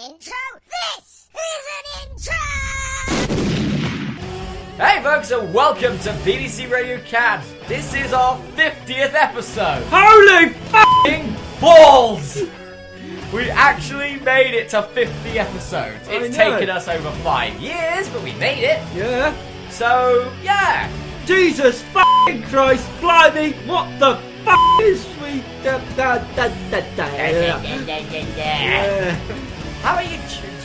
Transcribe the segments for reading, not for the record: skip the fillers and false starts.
intro? This is an intro! Hey folks, and welcome to BBC Radio CAD. This is our 50th episode. Holy f***ing Balls! We actually made it to 50 episodes. It's taken us over 5 years, but we made it. Yeah. So, yeah. Jesus f***ing Christ, blimey, what the f*** is we... Yeah. How about you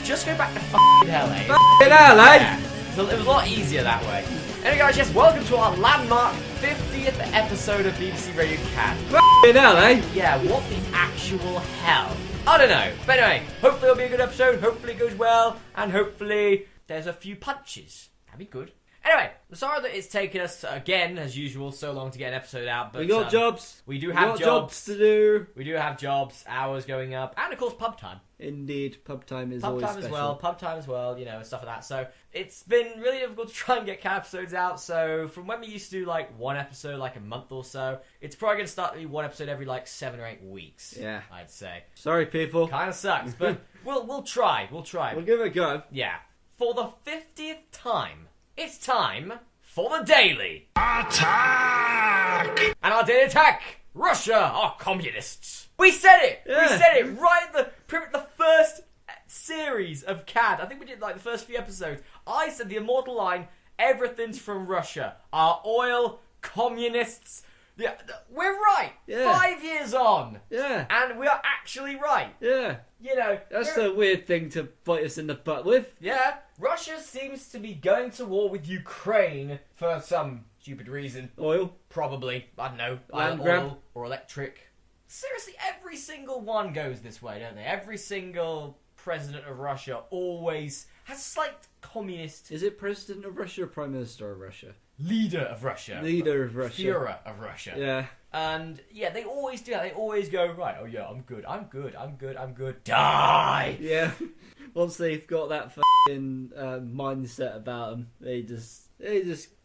just go back to f***ing hell, eh? F***ing hell, eh? Yeah. So it was a lot easier that way. Anyway guys, yes, welcome to our landmark 50th episode of BBC Radio CAD. F***ing hell, eh? Yeah, what the actual hell? I don't know. But anyway, hopefully it'll be a good episode, hopefully it goes well, and hopefully there's a few punches. That'd be good. Anyway, I'm sorry that it's taken us, again, as usual, so long to get an episode out, but... We got jobs. We do have jobs to do. We do have jobs, hours going up, and of course pub time. Indeed, pub time is Pub always time special. pub time as well, you know, stuff like that. So, it's been really difficult to try and get CAD episodes out, so from when we used to do, like, one episode, like, a month or so, it's probably going to start to be one episode every, like, 7 or 8 weeks. Yeah. I'd say. Sorry, people. Kind of sucks, but we'll try. We'll try. We'll give it a go. Yeah. For the 50th time, it's time for the Daily Attack! And our Daily Attack, Russia are communists. We said it! Yeah. We said it right at the first series of CAD. I think we did like the first few episodes. I said the immortal line, everything's from Russia. Our oil, communists. Yeah, we're right. Yeah. 5 years on. Yeah. And we are actually right. Yeah. You know. That's a weird thing to bite us in the butt with. Yeah, Russia seems to be going to war with Ukraine for some stupid reason. Oil. Probably. I don't know. Land Oil grab. or electric. Seriously, every single one goes this way, don't they? Every single president of Russia always has slight communist... Is it President of Russia or Prime Minister of Russia? Leader of Russia. Leader of Russia. Führer of Russia. Yeah. And, yeah, they always do that. They always go, right, oh yeah, I'm good, die! Yeah. Once they've got that f***ing mindset about them, they just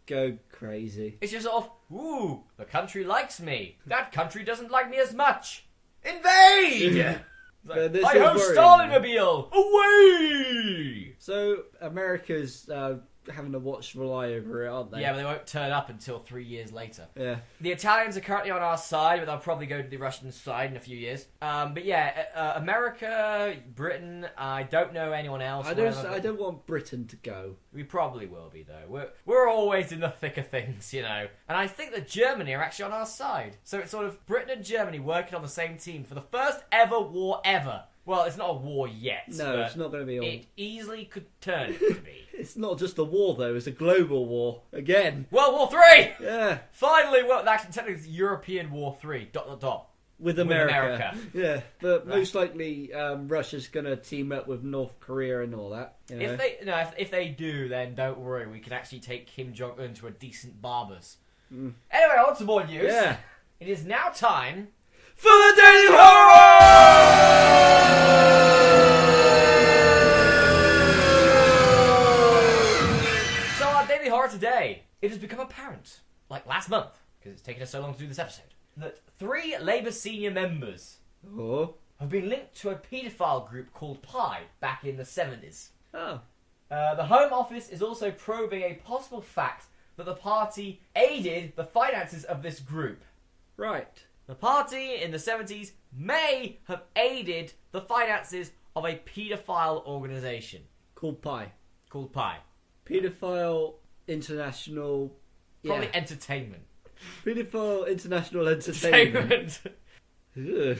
go crazy. It's just sort of, ooh, the country likes me. That country doesn't like me as much. Invade! Like, This I is hope worrying. Stalinmobile away! So America's having a watchful eye over it, aren't they? Yeah, but they won't turn up until 3 years later. Yeah. The Italians are currently on our side, but they'll probably go to the Russian side in a few years. But yeah, America, Britain, I don't know anyone else. I don't want Britain to go. We probably will be, though. We're always in the thick of things, you know. And I think that Germany are actually on our side. So it's sort of Britain and Germany working on the same team for the first ever war ever. Well, it's not a war yet. No, it's not going to be all. It easily could turn it to be. It's not just a war, though. It's a global war. Again. World War III! Yeah. Finally, well, actually, technically, it's European War III, ... With America. America. Yeah. But most likely, Russia's going to team up with North Korea and all that. You know? If they do, then don't worry. We can actually take Kim Jong-un to a decent barber's. Anyway, on to more news. Yeah. It is now time... For the Daily Horror! So our Daily Horror today, it has become apparent, like last month, because it's taken us so long to do this episode, that 3 Labour senior members have been linked to a paedophile group called Pi back in the 70s. Oh. The Home Office is also probing a possible fact that the party aided the finances of this group. Right. The party in the 70s may have aided the finances of a paedophile organisation. Called Pi. Called Pi. Paedophile International... Probably entertainment. Paedophile International Entertainment. Ugh.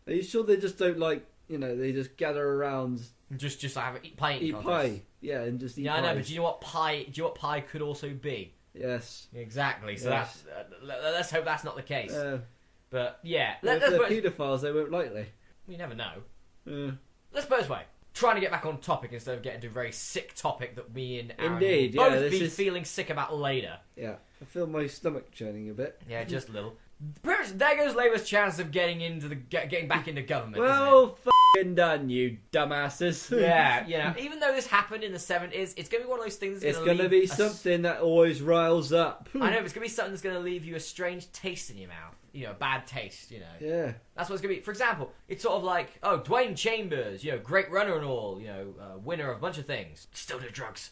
Are you sure they just don't they just gather around... Just have eat pie eating Eat pie. Yeah, and just eat Yeah, I know, pies. but do you know what pie could also be? Yes. Exactly, so Yes. let's hope that's not the case. But, yeah. If they're paedophiles, they won't likely. You never know. Yeah. Let's put it this way. Trying to get back on topic instead of getting to a very sick topic that me and Aaron Indeed, will yeah, both this be is- feeling sick about later. Yeah. I feel my stomach churning a bit. Yeah, just a little. Pretty much, there goes Labour's chance of getting back into government. Well, f***ing done, you dumbasses. Yeah, you know, even though this happened in the 70s, it's going to be one of those things that's It's going to be something that always riles up. I know, but it's going to be something that's going to leave you a strange taste in your mouth. bad taste, Yeah. That's what it's going to be. For example, it's sort of like, Dwayne Chambers, great runner and all, winner of a bunch of things. Still do drugs.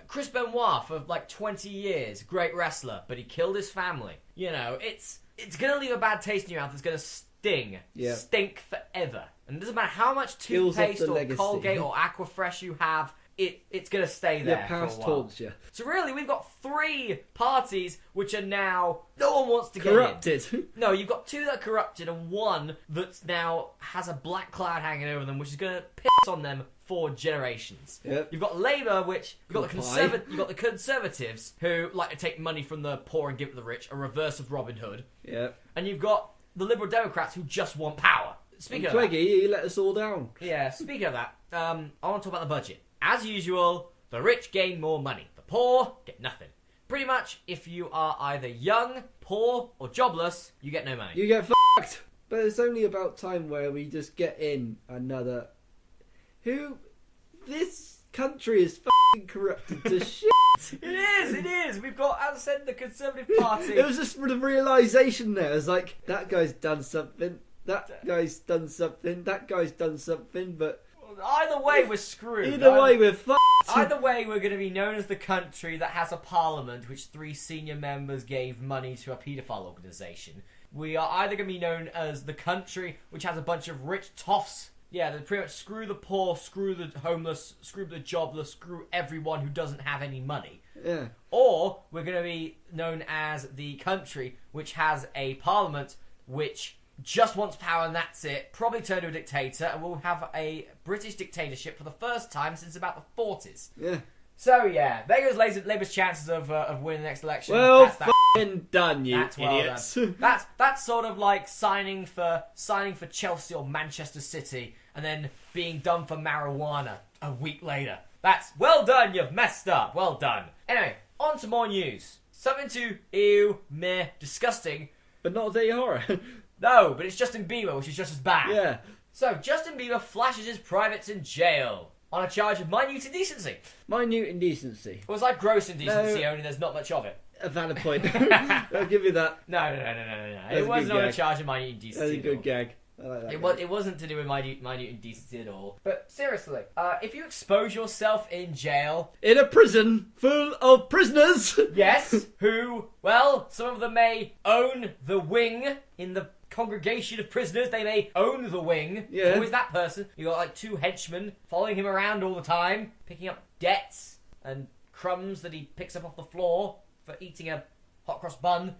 Chris Benoit for like 20 years, great wrestler, but he killed his family. It's going to leave a bad taste in your mouth. It's going to sting. Yeah. Stink forever. And it doesn't matter how much Kills off toothpaste the or legacy. Colgate or Aquafresh you have, it's going to stay there for a past while. taunts you. So really, we've got 3 parties which are now... No one wants to get Corrupted. in. No, you've got 2 that are corrupted and 1 that's now has a black cloud hanging over them, which is going to piss on them for generations. Yep. You've got Labour, which... You've got the Conservatives, who like to take money from the poor and give it to the rich, a reverse of Robin Hood. Yep. And you've got the Liberal Democrats, who just want power. Speaking of Twiggy, that... he let us all down. Yeah, speaking of that, I want to talk about the budget. As usual, the rich gain more money. The poor get nothing. Pretty much, if you are either young, poor, or jobless, you get no money. You get fucked. But it's only about time where we just get in another... This country is fucking corrupted to shit. It is. We've got, as I said, the Conservative Party. It was just the realisation there. It was like, that guy's done something, that guy's done something, that guy's done something, but... Either way, we're screwed. Either way, we're fucked. Either way, we're going to be known as the country that has a parliament which 3 senior members gave money to a paedophile organisation. We are either going to be known as the country which has a bunch of rich toffs. Yeah, they pretty much screw the poor, screw the homeless, screw the jobless, screw everyone who doesn't have any money. Yeah. Or we're going to be known as the country which has a parliament which just wants power and that's it, probably turn to a dictator, and we'll have a British dictatorship for the first time since about the 40s. Yeah. So yeah, there goes Labour's chances of winning the next election. Well, that's that. f***ing done, you That's well idiots. done. That's sort of like signing for Chelsea or Manchester City and then being done for marijuana a week later. That's well done. You've messed up. Well done. Anyway, on to more news. Something to ew, meh, disgusting. But not a day horror. No, but it's Justin Bieber, which is just as bad. Yeah. So Justin Bieber flashes his privates in jail on a charge of minute indecency. Minute indecency. It was like gross indecency, No. only there's not much of it. A valid point. I'll give you that. No. That's It a wasn't good on a gag. charge of minute indecency. That's a at good all. gag. I like that. It wasn't to do with minute indecency at all. But seriously, if you expose yourself in jail, In a prison full of prisoners. yes, who, well, some of them may own the wing in the congregation of prisoners. They may own the wing. Yeah. Who is that person? You got like 2 henchmen following him around all the time, picking up debts and crumbs that he picks up off the floor for eating a hot cross bun.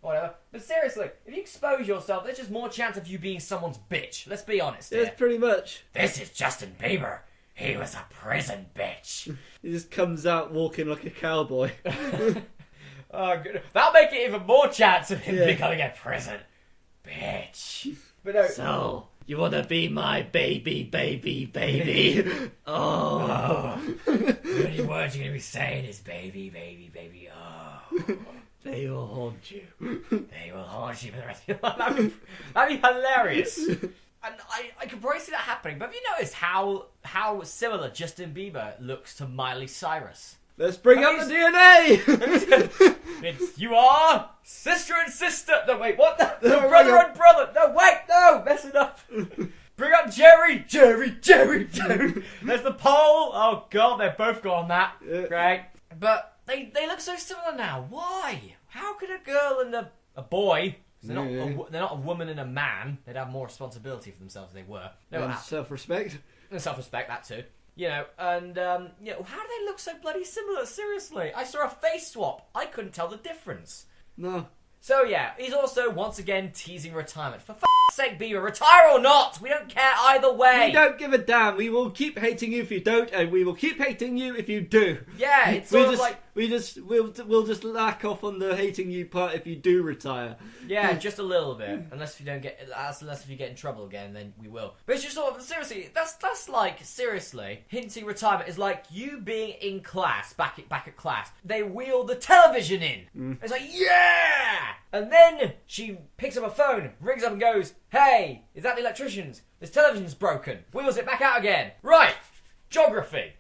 Whatever. But seriously, if you expose yourself, there's just more chance of you being someone's bitch. Let's be honest here. Yes, pretty much. This is Justin Bieber. He was a prison bitch. He just comes out walking like a cowboy. Oh, good. That'll make it even more chance of him Yeah. becoming a prison bitch. But no. So, you wanna be my baby, baby, baby? Oh. The only words you're gonna be saying is baby, baby, baby. Oh. They will haunt you. They will haunt you for the rest of your life. That'd be hilarious. And I can probably see that happening. But have you noticed how similar Justin Bieber looks to Miley Cyrus? Let's bring up the DNA! It's you are sister and sister. No, wait, what? No, Oh, brother my God. and brother. No, wait, no, messing up. Bring up Jerry. There's the pole. Oh God, they're both gone. That Yeah. great. But they look so similar now. Why? How could a girl and a boy? 'Cause they're not a woman and a man. They'd have more responsibility for themselves if they were. No, And self-respect. and self-respect, that too. And how do they look so bloody similar? Seriously, I saw a face swap. I couldn't tell the difference. No. So yeah, he's also once again teasing retirement. For f***'s sake, Bieber, retire or not? We don't care either way. We don't give a damn. We will keep hating you if you don't, and we will keep hating you if you do. Yeah, it's sort of like... We'll just lack off on the hating you part if you do retire. Yeah, just a little bit. Unless if you get in trouble again, then we will. But it's just sort of, seriously, that's like, seriously, hinting retirement is like you being in class, back at class. They wheel the television in. It's like, yeah! And then she picks up a phone, rings up and goes, hey, is that the electrician's? This television's broken. Wheels it back out again. Right, geography.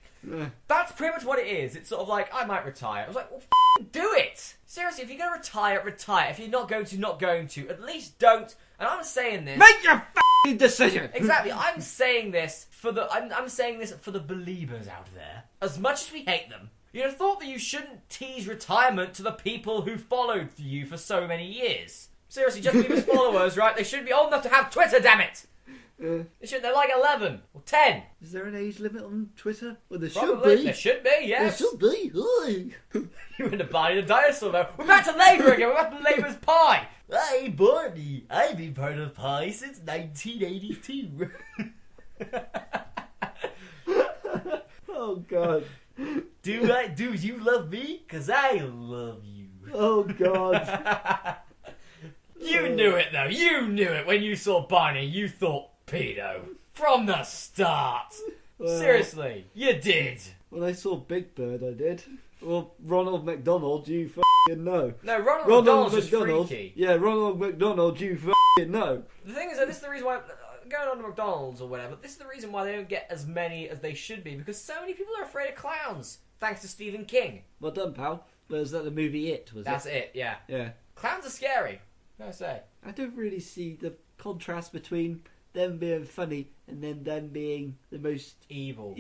That's pretty much what it is. It's sort of like, I might retire. I was like, well, do it. Seriously. seriously, if you're going to retire, retire. If you're not going to, not going to. At least don't. And I'm saying this. Make your f***ing decision. Exactly. I'm saying this for the. I'm saying this for the believers out there. As much as we hate them, you'd have thought that you shouldn't tease retirement to the people who followed you for so many years. Seriously, Justin Bieber's followers, right? They shouldn't be old enough to have Twitter. Damn it. They're like 11 or 10. Is there an age limit on Twitter? Well, there Probably. should be. There should be, yes. There should be. Oi. You in the body of the dinosaur, though. We're back to Labour again. We're back to Labour's pie. Hey, Barney. I've been part of pie since 1982. Oh, God. Do you love me? 'Cause I love you. Oh, God. You knew it, though. You knew it. When you saw Barney, you thought pedo. From the start. Well, Seriously, you did. When I saw Big Bird, I did. Well, Ronald McDonald, you f***ing know. No, Ronald McDonald's just freaky. Yeah, Ronald McDonald, you f***ing know. The thing is that this is the reason why, going on to McDonald's or whatever, this is the reason why they don't get as many as they should be, because so many people are afraid of clowns, thanks to Stephen King. Well done, pal. Was that the movie That's it, yeah. Yeah. Clowns are scary, can I say. I don't really see the contrast between them being funny and then them being the most evil. of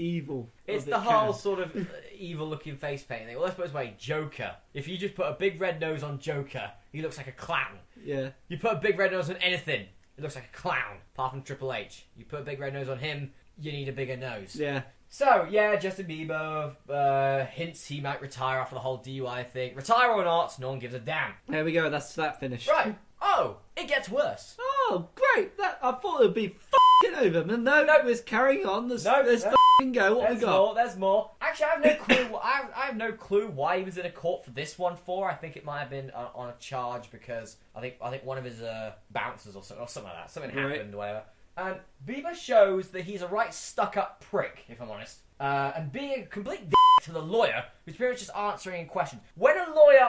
It's it the whole can. sort of evil-looking face painting thing. Well, let's put it this way, Joker. If you just put a big red nose on Joker, he looks like a clown. Yeah. You put a big red nose on anything, it looks like a clown, apart from Triple H. You put a big red nose on him, you need a bigger nose. Yeah. So, yeah, Justin Bieber hints he might retire after the whole DUI thing. Retire or not, no one gives a damn. There we go, that's that finished. Right. Oh, it gets worse. Oh, great. I thought it would be f***ing over, but no, Nope. it's carrying on. Let's Nope. f***ing go. What we got? There's more. Actually, I have no clue. I have no clue why he was in a court for this one for. I think it might have been on a charge because I think one of his bouncers or something like that. Something happened or whatever. And Bieber shows that he's a right stuck-up prick, if I'm honest. And being a complete d*** to the lawyer, who's pretty much just answering questions. When a lawyer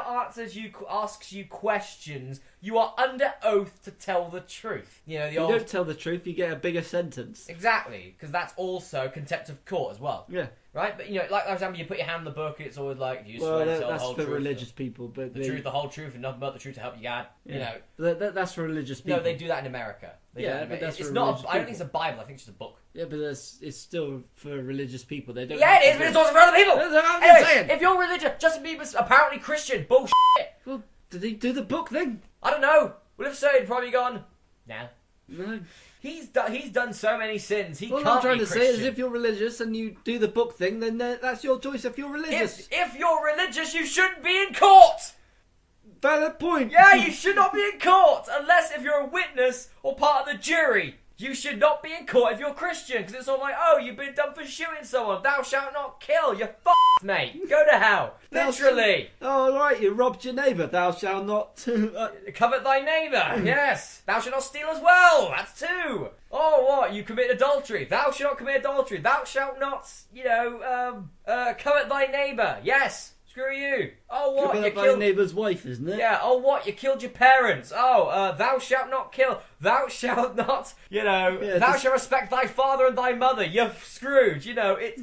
asks you questions, you are under oath to tell the truth. You know, If you don't tell the truth, you get a bigger sentence. Exactly, because that's also contempt of court as well. Yeah. Right? But, you know, like, for example, you put your hand in the book, it's always like, you Well, swear to tell the that's whole for truth. religious people, but The truth, the whole truth, and nothing but the truth to help you God. Yeah. You know. That's for religious people. No, they do that in America. They do that in but that's it's for not. religious I don't think people. it's a Bible. I think it's just a book. Yeah, but it's still for religious people. They don't. Yeah, it is, but it's also for other people. That's what I'm Anyway, saying. if you're religious, Justin Bieber's apparently Christian. Bullshit. Well, did he do the book thing? I don't know. Well, if so, he'd probably gone. Nah. No. He's done so many sins. He What can't I'm trying be to Christian. say is, if you're religious and you do the book thing, then that's your choice. If you're religious, If you're religious, you shouldn't be in court. valid point. Yeah, you should not be in court unless if you're a witness or part of the jury. You should not be in court if you're Christian, because it's all like, oh, you've been done for shooting someone. Thou shalt not kill. You're f***ed, mate. Go to hell. Literally. Oh, right, you robbed your neighbour. Thou shalt not. Covet thy neighbour. Yes. Thou shalt not steal as well. That's two. Oh, what? You commit adultery. Thou shalt not commit adultery. Thou shalt not, covet thy neighbour. Yes. Screw you. Oh, what? You Thy killed neighbour's wife, isn't it? Yeah, oh what? You killed your parents. Oh, thou shalt not kill. Thou shalt not, thou shalt respect thy father and thy mother. You're screwed, it's...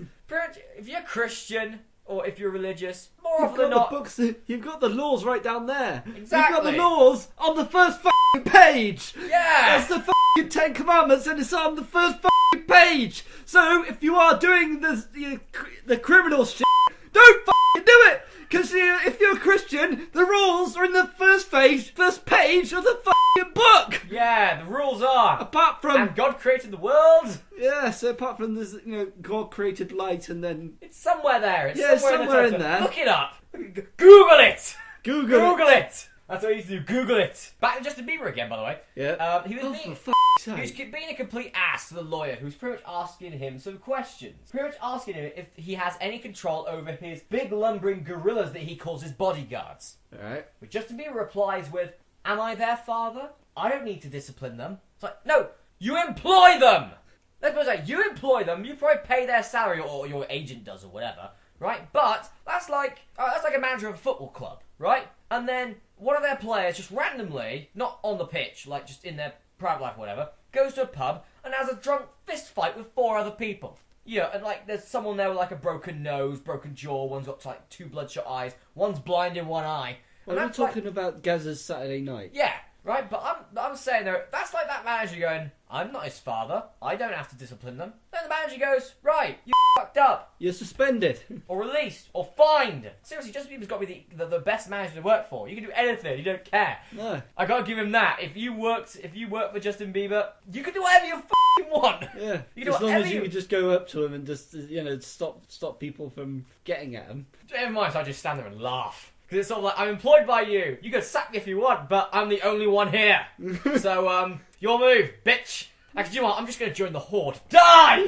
If you're Christian, or if you're religious, more often than not... You've got the laws right down there. Exactly. You've got the laws on the first f***ing page. Yeah. That's the f***ing 10 Commandments and it's on the first f***ing page. So, if you are doing the criminal shit, don't f***ing do it! Because if you're a Christian, the rules are in the first page of the f***ing book! Yeah, the rules are... Apart from... And God created the world. Yeah, so apart from this, God created light and then... It's somewhere there. It's somewhere in there. Look it up. Google it. Google it. That's what I used to do. Google it. Back to Justin Bieber again, by the way. Yeah. He was being... for f***'s He was sake. being a complete ass to the lawyer, who's pretty much asking him some questions. Pretty much asking him if he has any control over his big lumbering gorillas that he calls his bodyguards. Alright. But Justin Bieber replies with, "Am I their father? I don't need to discipline them." It's like, no, you employ them! Let's put it like, you employ them, you probably pay their salary, or your agent does, or whatever, right? But that's like a manager of a football club, right? And then one of their players just randomly, not on the pitch, like just in their private life or whatever, goes to a pub and has a drunk fist fight with 4 other people. Yeah, and like there's someone there with like a broken nose, broken jaw, one's got like 2 bloodshot eyes, one's blind in one eye. Well, we're talking about Gaz's Saturday night. Yeah, right, but I'm saying though, that's like that manager going, I'm not his father, I don't have to discipline them. Then the manager goes, right, you fucked up. You're suspended. Or released, or fined. Seriously, Justin Bieber's got to be the best manager to work for. You can do anything, you don't care. No. I gotta give him that. If you worked for Justin Bieber, you can do whatever you fucking want. Yeah. You can do as long whatever as you could just go up to him and just, stop people from getting at him. Never mind, so I just stand there and laugh. Because it's sort of like, I'm employed by you. You can sack me if you want, but I'm the only one here. So, your move, bitch. Actually, you know what? I'm just going to join the horde. Die!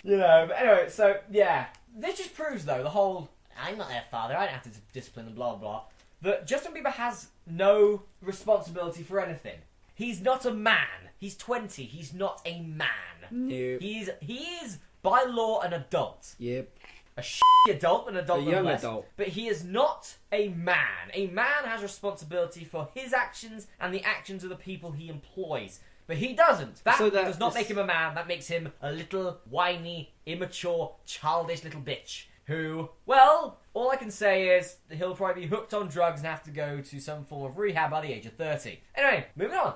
But anyway, so, yeah. This just proves, though, the whole, I'm not their father, I don't have to discipline them, blah, blah, that Justin Bieber has no responsibility for anything. He's not a man. He's 20. He's not a man. Nope. He is, by law, an adult. Yep. A shitty adult, an adult A young nonetheless. adult. But he is not a man. A man has responsibility for his actions and the actions of the people he employs. But he doesn't. That does not make him a man. That makes him a little whiny, immature, childish little bitch. Who, well, all I can say is that he'll probably be hooked on drugs and have to go to some form of rehab by the age of 30. Anyway, moving on.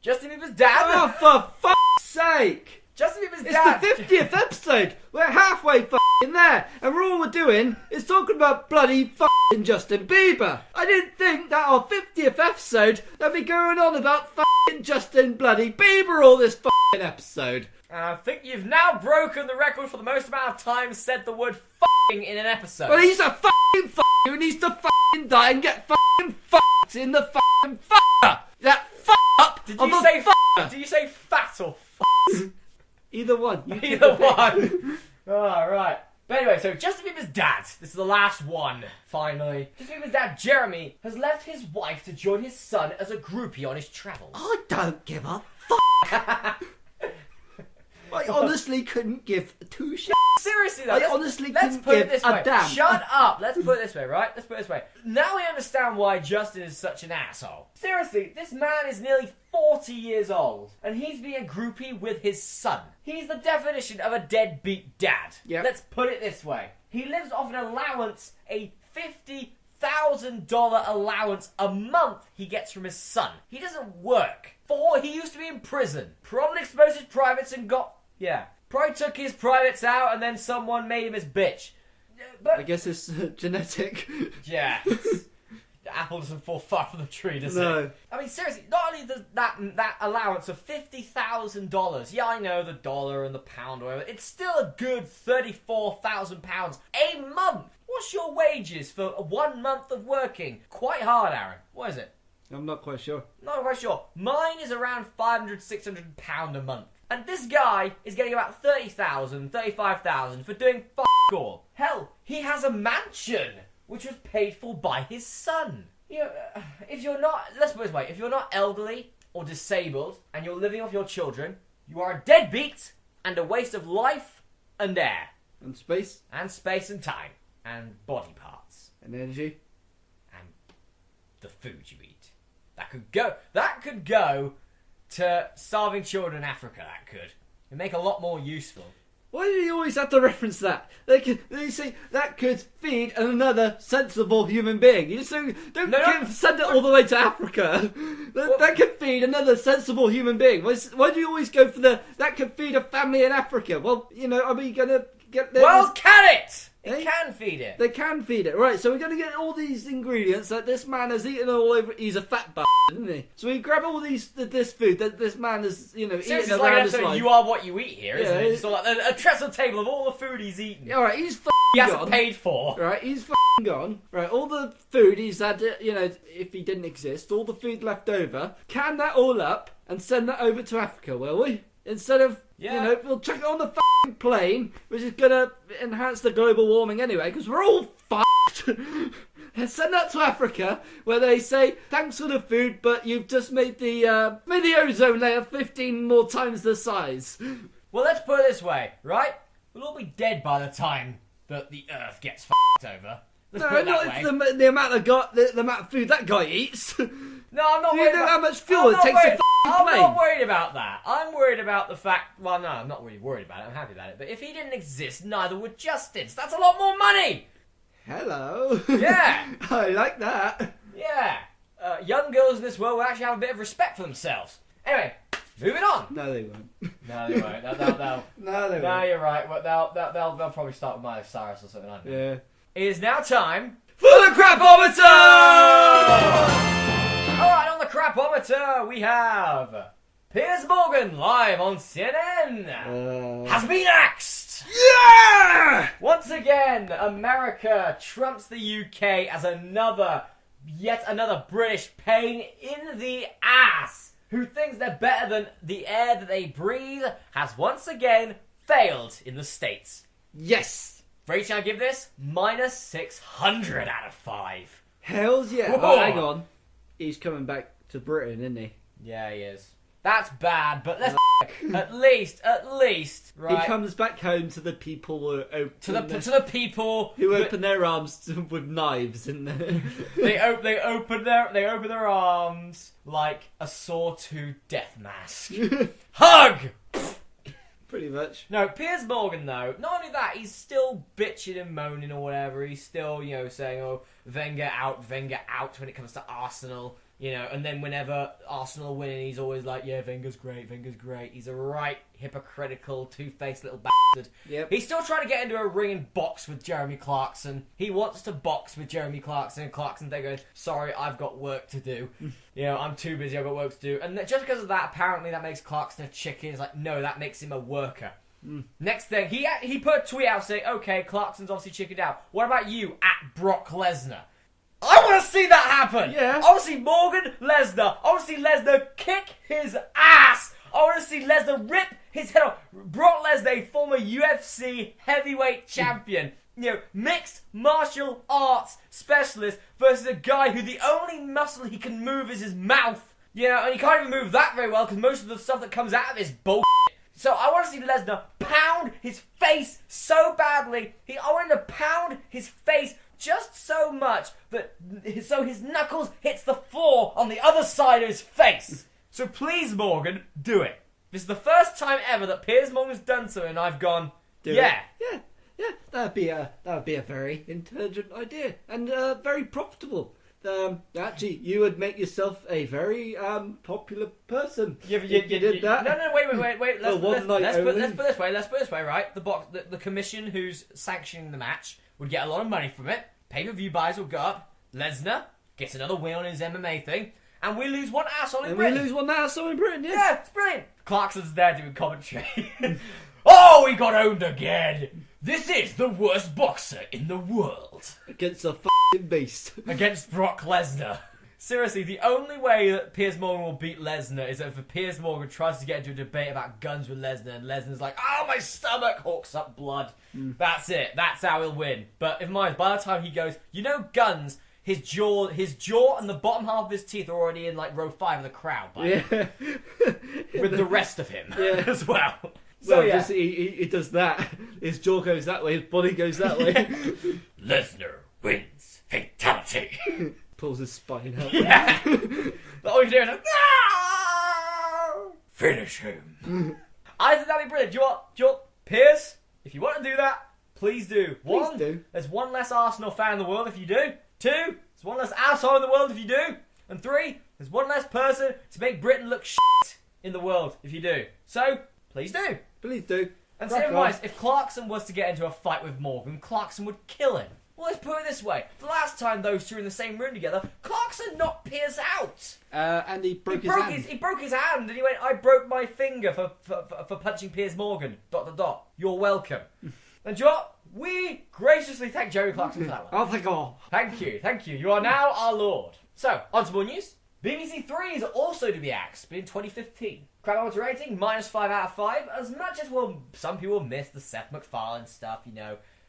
Justin Bieber's dad. Oh, for fuck's sake! Justin Bieber's It's dad. the 50th episode. We're halfway fucking there, and all we're doing is talking about bloody fucking Justin Bieber. I didn't think that our 50th episode they'd be going on about fucking Justin bloody Bieber all this fucking episode. And I think you've now broken the record for the most amount of times said the word fucking in an episode. Well, he's a fucking who needs to fucking die and get fucking fucked in the fucking fucker. That fuck up. Did of you a say fucker. Did you say fat or Either one. You Either one. Right. But anyway, so Justin Bieber's dad, this is the last one, finally. Justin Bieber's dad, Jeremy, has left his wife to join his son as a groupie on his travels. I don't give a fuck. I honestly couldn't give two shits. Seriously though, I honestly let's couldn't put it give this a way. damn. Shut up. Let's put it this way, right? Let's put it this way. Now we understand why Justin is such an asshole. Seriously, this man is nearly 40 years old, and he's being a groupie with his son. He's the definition of a deadbeat dad. Yep. Let's put it this way. He lives off an allowance, a $50,000 allowance a month he gets from his son. He doesn't work. He used to be in prison. Probably exposed his privates and probably took his privates out and then someone made him his bitch. But I guess it's genetic. yeah. The apple doesn't fall far from the tree, does No. it? I mean, seriously, not only does that allowance of $50,000, yeah, I know the dollar and the pound or whatever, it's still a good £34,000 a month. What's your wages for 1 month of working? Quite hard, Aaron. What is it? I'm not quite sure. Not quite sure. Mine is around £500, £600 a month. And this guy is getting about $30,000, $35,000 for doing fuck all. Hell, he has a mansion, which was paid for by his son. You know, if you're not, let's put it this way, if you're not elderly or disabled and you're living off your children, you are a deadbeat and a waste of life and air. And space. And space and time. And body parts. And energy. And the food you eat. That could go to starving children in Africa, that could. It'd make a lot more useful. Why do you always have to reference that? They say that could feed another sensible human being. You just don't send it all the way to Africa. That could feed another sensible human being. Why do you always go for that could feed a family in Africa? Well, are we going to get there? Well, can it? It can feed it. They can feed it. Right, so we're going to get all these ingredients that this man has eaten all over. He's a fat bastard, isn't he? So we grab all this food that this man has, eaten Seriously, around it's like his an episode, life. You Are What You Eat here, isn't Yeah, it? It's all like a trestle table of all the food he's eaten. All right, he's He hasn't gone. paid for. Right, he's gone. Right, all the food he's had, if he didn't exist, all the food left over, can that all up and send that over to Africa, will we? Instead of, we'll chuck it on the plane, which is going to enhance the global warming anyway, because we're all fucked. Send that to Africa, where they say, thanks for the food, but you've just made the ozone layer 15 more times the size. Well, let's put it this way, right? We'll all be dead by the time that the Earth gets fucked over. Let's put it that way. The amount of food that guy eats. No, I'm not Do worried you know about how much fuel it takes to plane? I'm not worried about that. I'm worried about the fact... Well, no, I'm not really worried about it. I'm happy about it. But if he didn't exist, neither would Justin. So that's a lot more money! Hello. Yeah. I like that. Yeah. Young girls in this world will actually have a bit of respect for themselves. Anyway, moving on. No, they won't. No, they won't. They'll No, they no, won't. you're right. Well, they'll probably start with Miley Cyrus or something. I don't know. Yeah. It is now time For the Crapometer! Alright, on the Crapometer, we have Piers Morgan live on CNN. Has been axed! Yeah! Once again, America trumps the UK as yet another British pain in the ass, who thinks they're better than the air that they breathe, has once again failed in the States. Yes! Rating I give this, -600 out of 5. Hells yeah. Whoa. Oh, hang on. He's coming back to Britain, isn't he? Yeah, he is. That's bad, but let's at least, right? He comes back home to the people who open to the people who open their arms with knives, and they open their arms like a sawtooth death mask. Hug. pretty much. No, Piers Morgan though. Not only that, he's still bitching and moaning or whatever. He's still, saying, "Oh, Wenger out," when it comes to Arsenal. And then whenever Arsenal win, he's always like, yeah, Wenger's great. He's a right hypocritical, two-faced little bastard. Yep. He's still trying to get into a ring and box with Jeremy Clarkson. He wants to box with Jeremy Clarkson, and Clarkson they go, sorry, I've got work to do. I'm too busy, I've got work to do. And just because of that, apparently that makes Clarkson a chicken. It's like, no, that makes him a worker. Next thing, he put a tweet out saying, okay, Clarkson's obviously chickened out. What about you, at Brock Lesnar? I want to see that happen. Yeah. I want to see Morgan Lesnar. I want to see Lesnar kick his ass. I want to see Lesnar rip his head off. Brock Lesnar, a former UFC heavyweight champion, mixed martial arts specialist versus a guy who the only muscle he can move is his mouth. And he can't even move that very well because most of the stuff that comes out of it is bullshit. So I want to see Lesnar pound his face so badly. I want him to pound his face just so much that his knuckles hits the floor on the other side of his face. So please, Morgan, do it. This is the first time ever that Piers Morgan's done something and I've gone, yeah. Yeah, that'd be a very intelligent idea and very profitable. Actually, you would make yourself a very popular person if you did that. No, wait. Let's put it this way, right? The commission who's sanctioning the match would get a lot of money from it. Pay-per-view buys will go up. Lesnar gets another win on his MMA thing. And we lose one asshole in Britain. Yeah, it's brilliant. Clarkson's there doing commentary. Oh, we got owned again. This is the worst boxer in the world. Against a f***ing beast. Against Brock Lesnar. Seriously, the only way that Piers Morgan will beat Lesnar is if Piers Morgan tries to get into a debate about guns with Lesnar, and Lesnar's like, "Oh, my stomach," hawks up blood. That's it. That's how he'll win. But by the time he goes, guns, his jaw and the bottom half of his teeth are already in like row 5 of the crowd. With the rest of him as well. So yeah. He does that. His jaw goes that way, his body goes that way. Lesnar wins. Fatality. Pulls his spine out. Yeah. All you do is like, no! Finish him. I think that'd be brilliant. Do you want Piers? If you want to do that, please do. One, there's one less Arsenal fan in the world if you do. 2, there's one less asshole in the world if you do. And 3, there's one less person to make Britain look shit in the world if you do. So, please do. Please do. And same advice, if Clarkson was to get into a fight with Morgan, Clarkson would kill him. Well, let's put it this way. The last time those two were in the same room together, Clarkson knocked Piers out. And he broke his hand. He broke his hand, and he went, I broke my finger for punching Piers Morgan. ... You're welcome. And you know what? We graciously thank Jeremy Clarkson for that one. Oh, thank God. Thank you. You are now our lord. So, on to more news. BBC Three is also to be axed, but in 2015. Crapometer rating, -5 out of 5. As much as, some people miss the Seth MacFarlane stuff,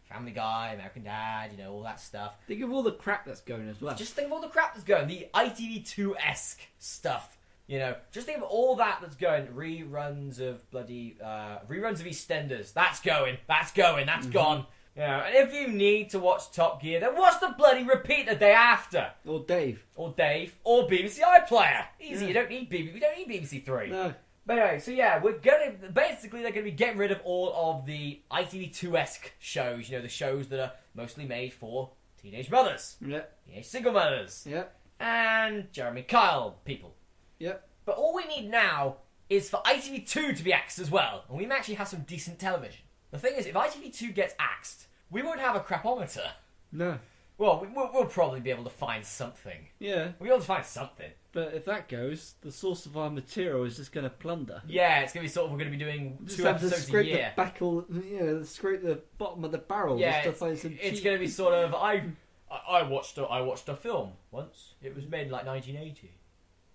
Family Guy, American Dad, all that stuff. Think of all the crap that's going as well. Just think of all the crap that's going. The ITV2-esque stuff. Just think of all that's going. Reruns of EastEnders. That's going. That's gone. And if you need to watch Top Gear, then watch the bloody repeat the day after. Or Dave. Or BBC iPlayer. Easy. Yeah. We don't need BBC Three. No. But anyway, so yeah, they're going to be getting rid of all of the ITV2-esque shows, the shows that are mostly made for teenage mothers, Yep. teenage single mothers, Yep. and Jeremy Kyle people. Yep. But all we need now is for ITV2 to be axed as well, and we may actually have some decent television. The thing is, if ITV2 gets axed, we won't have a crapometer. No. Well, we'll probably be able to find something. Yeah. We'll be able to find something. But if that goes, the source of our material is just going to plunder. Yeah, it's going to be we're going to be doing Just 2 have to episodes a scrape year. scrape the bottom of the barrel Yeah, just to find some it's cheap. going to be sort of I watched a film once. It was made in like 1980.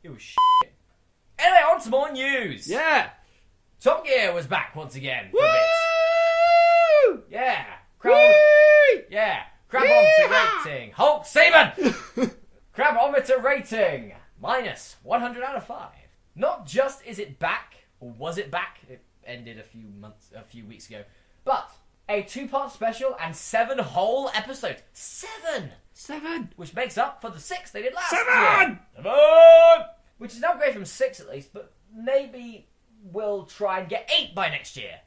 It was shit. Anyway, on to more news. Yeah. Top Gear was back once again for Woo! a bit. Yeah. Yeah. Crabometer rating. Hulk Seaman. Crabometer rating minus 100 out of 5. Not just is it back, or was it back? It ended a few weeks ago. But a 2-part special and 7 whole episodes. 7! 7. Which makes up for the 6 they did last 7! year. 7! Which is an upgrade from 6 at least, but maybe we'll try and get 8 by next year.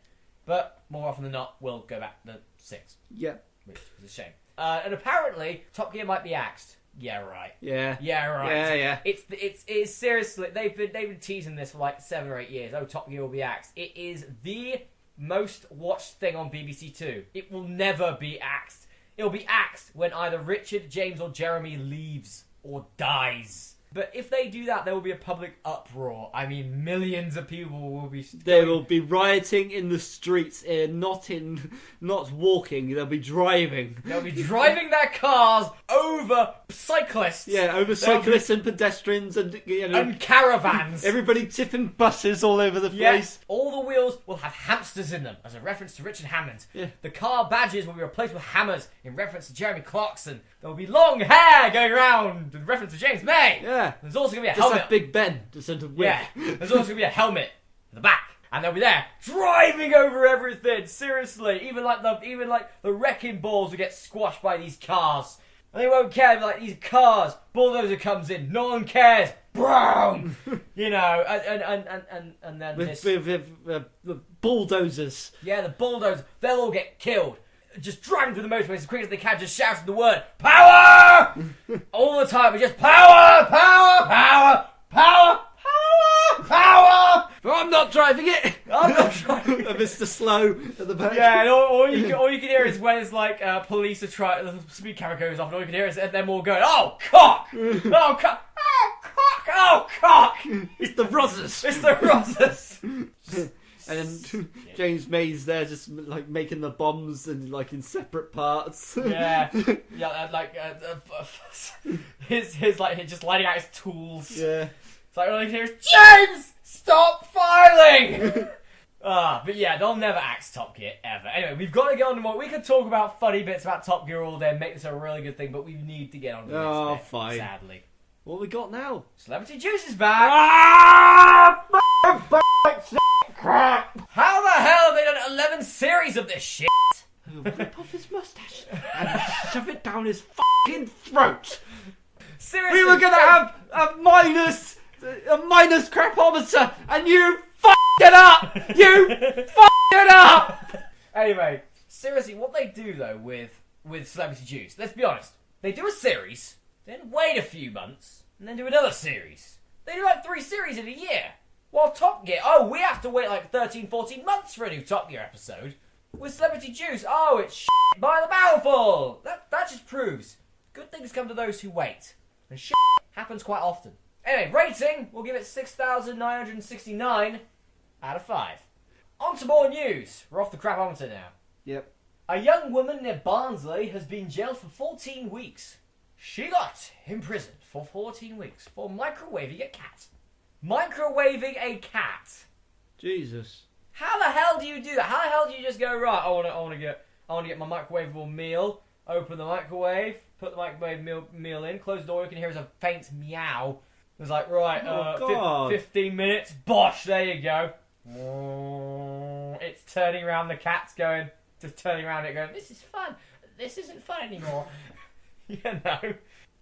But more often than not, we'll go back to 6. Yeah. Which is a shame. And apparently, Top Gear might be axed. Yeah, right. Yeah. Yeah, right. Yeah. It's seriously, they've been teasing this for like 7 or 8 years. Oh, Top Gear will be axed. It is the most watched thing on BBC Two. It will never be axed. It'll be axed when either Richard, James, or Jeremy leaves or dies. But if they do that, there will be a public uproar. I mean, millions of people will be... They will be rioting in the streets, not walking. They'll be driving. They'll be driving their cars over cyclists. Yeah, over cyclists and pedestrians and and caravans. Everybody tipping buses all over the place. All the wheels will have hamsters in them, as a reference to Richard Hammond. Yeah. The car badges will be replaced with hammers, in reference to Jeremy Clarkson. There will be long hair going around, in reference to James May. Yeah. There's also going to be a Just helmet. like Big Ben, just sort of Yeah. There's also going to be a helmet at the back. And they'll be there, driving over everything. Seriously. Even like the wrecking balls will get squashed by these cars. And they won't care, like, these cars, bulldozer comes in, no one cares. Brown! You know, and then with the bulldozers. Yeah, the bulldozers, they'll all get killed. Just driving through the motorways as quick as they can, just shouting the word, power! All the time, we just power, power, power, power, power, power! But I'm not driving it! I'm not driving it. Mr. Slow at the back. Yeah, and all you can hear is when it's like police are trying, the speed camera goes off, and all you can hear is them all going, oh, cock! Oh, cock! Oh, cock! Oh, cock! It's the Rozzers! It's the Rozzers! And James May's there just like making the bombs and like in separate parts. Yeah, like his like just lighting out his tools. Yeah, it's like all you can hear is James, stop filing. But yeah, they'll never axe Top Gear ever. Anyway, we've got to get on to more. We could talk about funny bits about Top Gear all day and make this a really good thing, but we need to get on to the next bit, fine. Sadly, what we got now? Celebrity Juice is back. Crap! How the hell have they done 11 series of this shit? Rip off his mustache and shove it down his fucking throat. Seriously, We were gonna have a minus crapometer, and you fucked it up. You fucked it up. Anyway, seriously, what they do though with Celebrity Juice, let's be honest, they do a series, then wait a few months, and then do another series. They do like 3 series in a year. While Top Gear, we have to wait like 13, 14 months for a new Top Gear episode. With Celebrity Juice, it's shit by the barrelful. That just proves good things come to those who wait. And shit happens quite often. Anyway, rating, we'll give it 6,969 out of 5. On to more news. We're off the crapometer now. Yep. A young woman near Barnsley has been jailed for 14 weeks. She got imprisoned for 14 weeks for microwaving a cat. Microwaving a cat. Jesus. How the hell do you do that? How the hell do you just go, right, I want to get my microwavable meal, open the microwave, put the microwave meal in, close the door, you can hear a faint meow. It's like, right, 15 minutes, bosh, there you go. It's turning around, the cat's going, just turning around it going, this is fun. This isn't fun anymore. You know.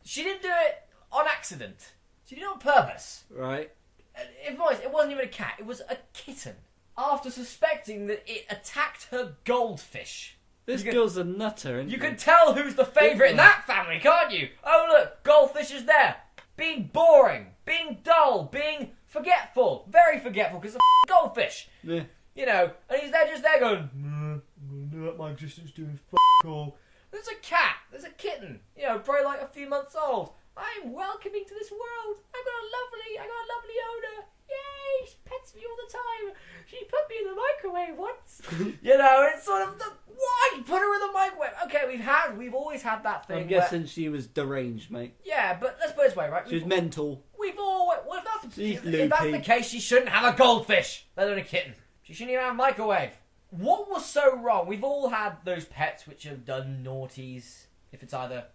She didn't do it on accident. She did it on purpose. Right. It wasn't even a cat, it was a kitten. After suspecting that it attacked her goldfish. This girl's a nutter, isn't You she? can tell who's the favourite in that family, can't you? Oh look, Goldfish is there. Being boring, being dull, being forgetful. Very forgetful because of Goldfish. Yeah. You know, and he's there just there going, I'm going to know what my existence doing all. There's a cat, there's a kitten, you know, probably like a few months old. I'm welcoming to this world. I got a lovely owner. Yay, she pets me all the time. She put me in the microwave once. You know, it's sort of why put her in the microwave? Okay, we've always had that thing. I'm guessing she was deranged, mate. Yeah, but let's put it this way, right? She was mental. We've always, well, if that's the case, she shouldn't have a goldfish, let alone a kitten. She shouldn't even have a microwave. What was so wrong? We've all had those pets which have done naughties. If it's either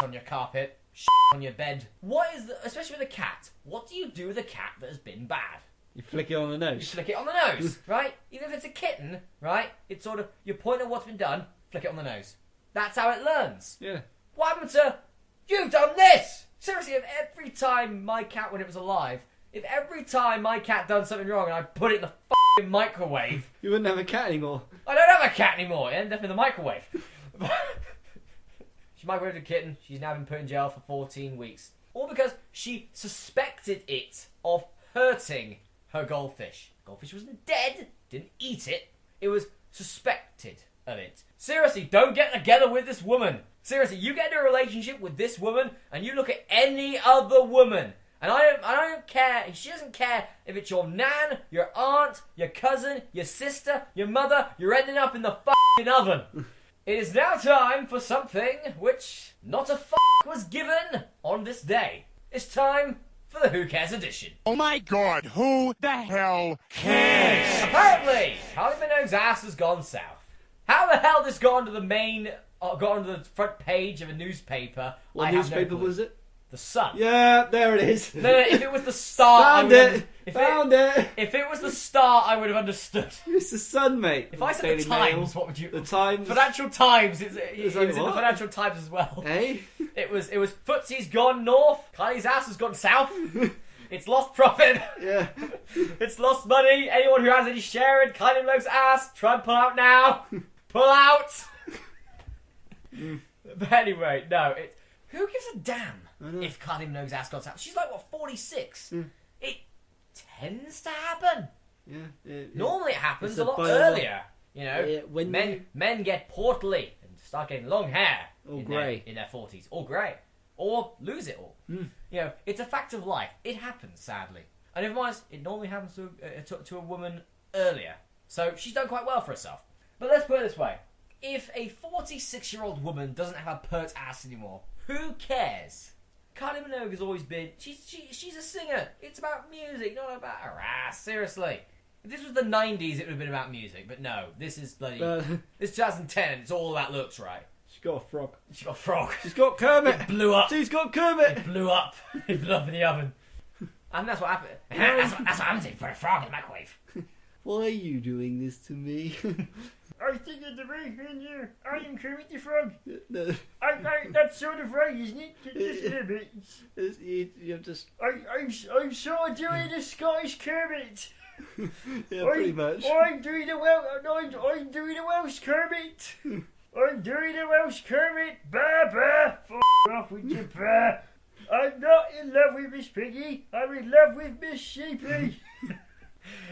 on your carpet, on your bed. What is especially with a cat, what do you do with a cat that has been bad? You flick it on the You nose. flick it on the nose, right? Even if it's a kitten, right? It's sort of, you point at what's been done, flick it on the nose. That's how it learns. Yeah. What happened to, you've done this? Seriously, if every time my cat, when it was alive, if every time my cat done something wrong and I put it in the f***ing microwave... You wouldn't have a cat anymore. I don't have a cat anymore. It ended up in the microwave. She microwaved a kitten. She's now been put in jail for 14 weeks. All because she suspected it of hurting her goldfish. Goldfish wasn't dead. Didn't eat it. It was suspected of it. Seriously, don't get together with this woman. Seriously, you get in a relationship with this woman and you look at any other woman. And I don't care, she doesn't care if it's your nan, your aunt, your cousin, your sister, your mother, you're ending up in the f***ing oven. It is now time for something which not a f*** was given on this day. It's time for the Who Cares edition. Oh my god, who the hell cares? Apparently, Kylie Minogue's ass has gone south. How the hell this got onto the got onto the front page of a newspaper? What newspaper was it? The Sun. Yeah, there it is. No, if it was the Star, Found it. Found it. If it was the Star, I would have understood. It's the Sun, mate. If I said Daily the Times, Mail. what would you? The Times. Financial Times. It's like in the what? Financial Times as well. Hey. It was Footsie's gone north. Kylie's ass has gone south. It's lost profit. Yeah. It's lost money. Anyone who has any share in Kylie Minogue's ass, try and pull out now. Pull out. But anyway, no. Who gives a damn if Kylie Minogue's ass got south? She's like, what, 46? It tends to happen. Yeah. Normally it happens It's a a lot bio- earlier. You know, Yeah, when men get portally and start getting long hair Or in grey. their 40s, or grey, or lose it all. You know, it's a fact of life. It happens, sadly. And if I'm honest, it normally happens to a woman earlier. So she's done quite well for herself. But let's put it this way: if a 46-year-old woman doesn't have a pert ass anymore, who cares? Kylie Minogue has always been... She's a singer. It's about music, not about her ass. Seriously. If this was the 90s, it would have been about music. But no, this is bloody... This is 2010, and it's all about looks, right? She's got a frog. She got a frog. She's got Kermit. It blew up. She's got Kermit. It blew up. It blew up in the oven. And that's what happened. That's what happens if you put a frog in the microwave. Why are you doing this to me? I think it's the right thing here. I am Kermit the Frog. No. That's sort of right, isn't it? Just a little bit. You're just... I'm sort of doing a Scottish Kermit. Yeah, pretty much. I'm doing a Welsh Kermit. I'm doing a Welsh Kermit. Bah, bah. F*** off with your bah. I'm not in love with Miss Piggy. I'm in love with Miss Sheepy.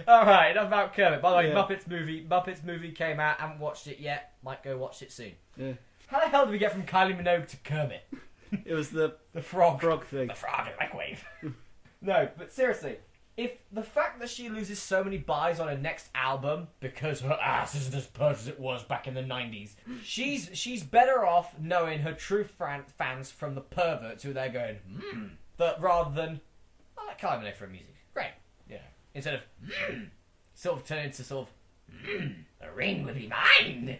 Alright, enough about Kermit. By the way, Yeah. Muppets movie came out. Haven't watched it yet. Might go watch it soon. Yeah. How the hell did we get from Kylie Minogue to Kermit? It was the frog thing. The frog in the microwave. No, but seriously, if the fact that she loses so many buys on her next album because her ass isn't as pert as it was back in the 90s, she's better off knowing her true fans from the perverts who they're going, but rather than, I like Kylie Minogue for her music. Great. Yeah. Instead of, sort of turn into sort of, a ring would be mine.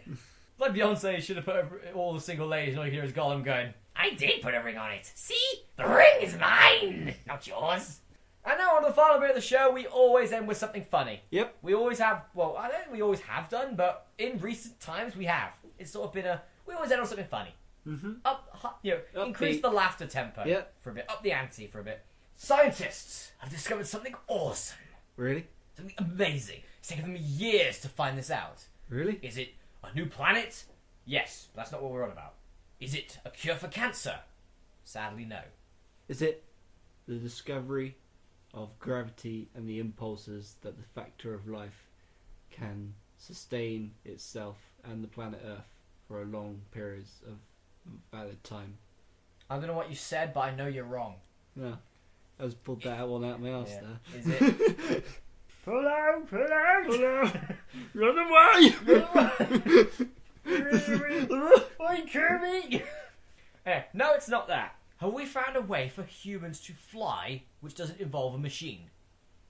Like Beyonce should have put all the single ladies and all you hear is Gollum going, I did put a ring on it. See? The ring is mine, not yours. And now on to the final bit of the show, we always end with something funny. Yep. We always have, well, I don't think we always have done, but in recent times we have. It's sort of been we always end on something funny. Increase Upbeat. the laughter tempo for a bit, up the ante for a bit. Scientists have discovered something awesome. Really? Something amazing. It's taken them years to find this out. Really? Is it a new planet? Yes, but that's not what we're on about. Is it a cure for cancer? Sadly, no. Is it the discovery of gravity and the impulses that the factor of life can sustain itself and the planet Earth for a long periods of valid time? I don't know what you said, but I know you're wrong. No, I just pulled that one out of my arse Yeah. there. Is it? Pull out! Pull out! Run away! Oi, Kirby! No, it's not that. Have we found a way for humans to fly which doesn't involve a machine?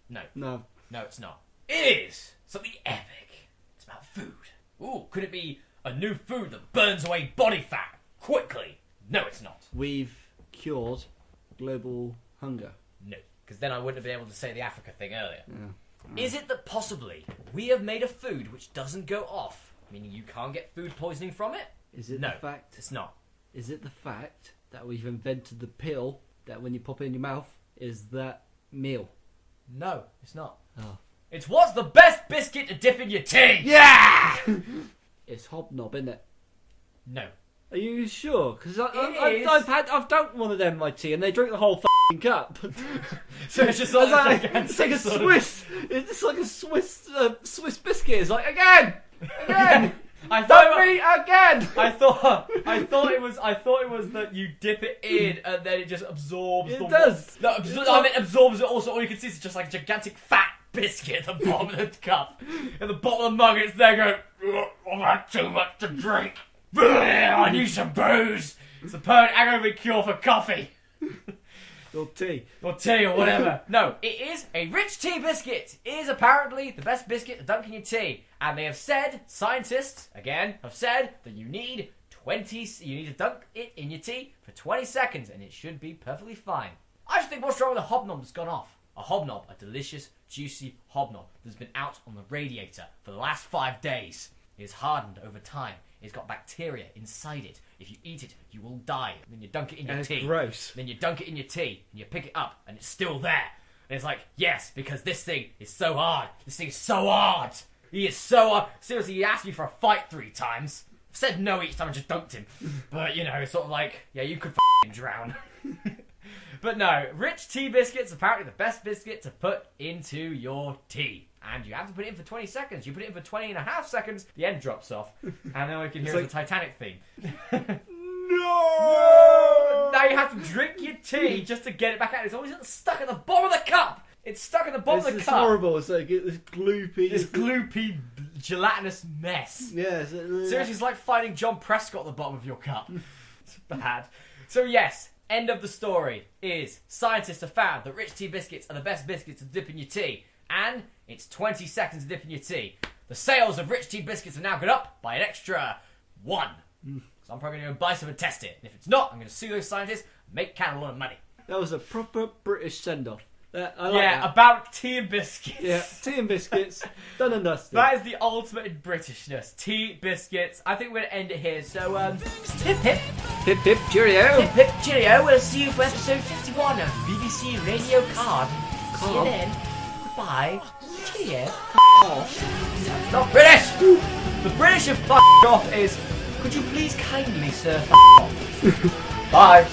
No. No. No, it's not. It is something epic. It's about food. Ooh, could it be a new food that burns away body fat quickly? No, it's not. We've cured global hunger. No, because then I wouldn't have been able to say the Africa thing earlier. Yeah. Is it that possibly we have made a food which doesn't go off, meaning you can't get food poisoning from it? Is it No, the fact? it's not. Is it the fact that we've invented the pill that when you pop it in your mouth is that meal? No, it's not. Oh. It's what's the best biscuit to dip in your tea? Yeah! It's hobnob, isn't it? No. Are you sure? Because is. I've done one of them in my tea and they drink the whole f***ing cup. So it's just like, it's like a Swiss. It's like a Swiss biscuit. It's like again. I thought again. I thought it was that you dip it in and then it just absorbs. It the does. No, it absorbs it. Also, all you can see is just like a gigantic fat biscuit at the bottom of the cup. At the bottom of the mug, it's there going. I've had too much to drink. I need some booze. It's a perfect hangover cure for coffee. Or tea. Or tea or whatever. No, it is a rich tea biscuit. It is apparently the best biscuit to dunk in your tea. And they have said, scientists, again, have said that you need to dunk it in your tea for 20 seconds and it should be perfectly fine. I just think what's wrong with a hobnob that's gone off? A hobnob, a delicious, juicy hobnob that's been out on the radiator for the last 5 days. It is hardened over time. It's got bacteria inside it. If you eat it, you will die. And then you dunk it in your tea. Gross. Then you dunk it in your tea, and you pick it up, and it's still there. And it's like, yes, because this thing is so hard. This thing is so hard. He is so hard. Seriously, he asked me for a fight 3 times. I've said no each time I just dunked him. But, you know, it's sort of like, yeah, you could f***ing drown. But no, rich tea biscuits apparently the best biscuit to put into your tea. And you have to put it in for 20 seconds. You put it in for 20 and a half seconds, the end drops off. And then we can hear the Titanic theme. No! Now you have to drink your tea just to get it back out. It's always stuck at the bottom of the cup. It's stuck at the bottom of the It's cup. horrible. It's like this gloopy. This gloopy, gelatinous mess. Yeah. Seriously, it's like finding John Prescott at the bottom of your cup. It's bad. So yes, end of the story is scientists have found that rich tea biscuits are the best biscuits to dip in your tea. And it's 20 seconds to dip in your tea. The sales of rich tea biscuits have now gone up by an extra 1. So I'm probably going to go buy some and test it. And if it's not, I'm going to sue those scientists and make CAD a lot of money. That was a proper British send-off. I like that. About tea and biscuits. Yeah, tea and biscuits, done and dusted. That is the ultimate in Britishness. Tea, biscuits. I think we're going to end it here. So, hip hip. Hip hip, cheerio. Hip hip, cheerio. We'll see you for episode 51 of BBC Radio CAD. See you then. Goodbye. Cheerio. That's not British. The British have f***ed off is, could you please kindly, sir, f*** off? Bye.